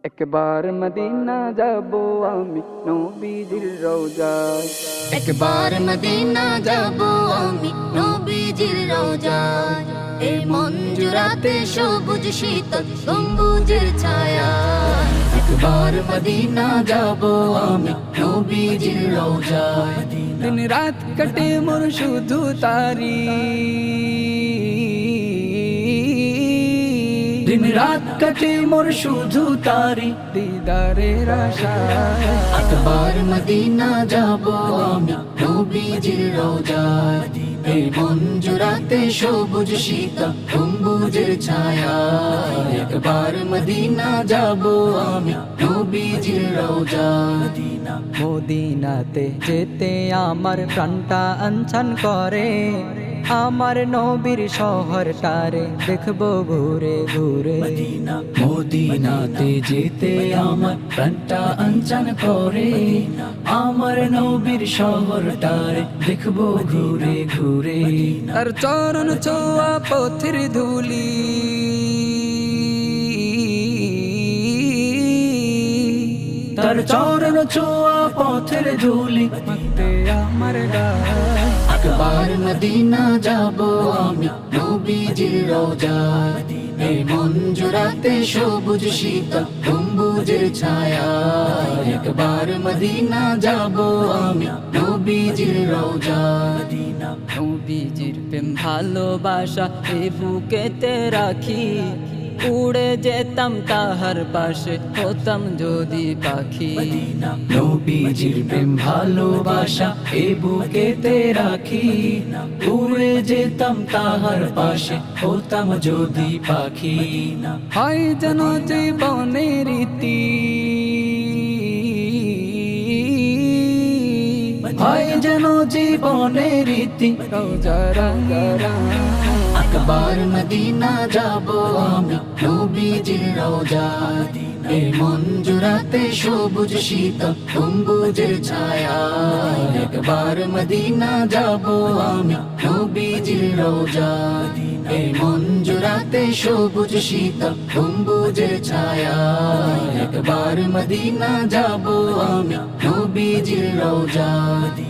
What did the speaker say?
একবার মদিনা যাব আমি নবীজির রওজায়। একবার মদিনা যাব আমি নবীজির রওজায়। এই মঞ্জুরাতে সবুজ শীতল গম্বুজের ছায়া। একবার মদিনা যাব আমি নবীজির রওজায়। দিন রাত কাটে মোর শুধু তারি, দিন রাত কাটে মোর শুধু তারি দিদারের আশায়। একবার মদিনা যাব আমি নবীজির রওজায়। এই মঞ্জুরাতে সবুজ শীতল গম্বুজের ছায়া। একবার মদিনা যাব আমি নবীজির রওজায়। মদিনাতে যেতে আমার প্রাণটা আনছান করে, আমার নবীর শহরটারে দেখবো ঘুরে ঘুরে। মদিনাতে যেতে আমার প্রাণটা আনচান করে, আমার নবীর শহরটার দেখবো ঘুরে ঘুরে। আর চরণ ছোঁয়া পথের ধুলি, তার চরণ ছোঁয়া পথের ধুলি মাখতে আমার গায়। একবার মদিনা যাব আমি নবীজির রওজায়। এই মঞ্জুরাতে সবুজ শীতল গম্বুজের ছায়া। একবার মদিনা যাব আমি নবীজির রওজায়। নবীজির প্রেম ভালোবাসা এ বুকেতে রাখি, উড়ে যেতাম তাহার পাশে হতাম যদি পাখি। নবীজির প্রেম ভালোবাসা এ বুকেতে রাখি, উড়ে যেতাম তাহার পাশে হতাম যদি পাখি। হয় যেন জীবনের রীতি, হয় যেন জীবনের রীতি রওজারাঙ্গারা। একবার মদিনা যাব আমি নবীজির রওজায়। এই মঞ্জুরাতে সবুজ শীতল গম্বুজের ছায়া। একবার মদিনা যাব আমি নবীজির রওজায়। এই মঞ্জুরাতে সবুজ শীতল গম্বুজের ছায়া। একবার মদিনা যাব আমি নবীজির রওজায়।